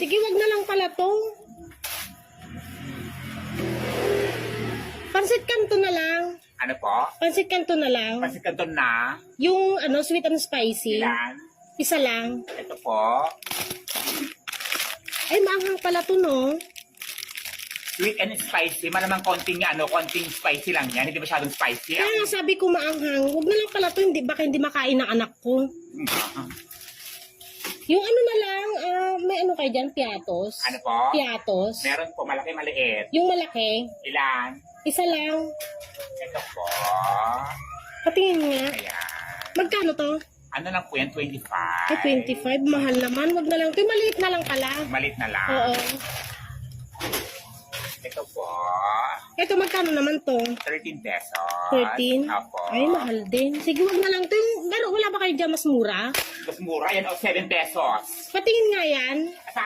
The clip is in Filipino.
Sige, wag na lang pala to. Pansit Canton na lang. Ano po? Pansit Canton na lang. Pansit Canton na. Yung sweet and spicy. Ilan? Isa lang. Ito po. Ay, maanghang pala to, no? Sweet and spicy. Malamang konting spicy lang yan. Hindi masyadong spicy. Kaya nga sabi ko maanghang. Huwag na lang pala to, baka hindi makain ng anak ko. Yung ano na lang, may ano kayo dyan, piatos? Ano po? Piatos. Meron po, malaki, maliit. Yung malaki, Ilan? isa lang. Ito po. Patingin nga. Ayan. Magkano to? Ano lang po yan? 25. Ay, 25. Mahal naman. Wag na lang. Ito, maliit na lang pala. Malit na lang. Oo. Ito po. Ito, magkano naman to? 13 pesos. 13? Opo. Ay, mahal din. Sige, wag na lang to. Pero wala ba kayo dyan mas mura? Mas mura yan o 7 pesos. Patingin nga yan.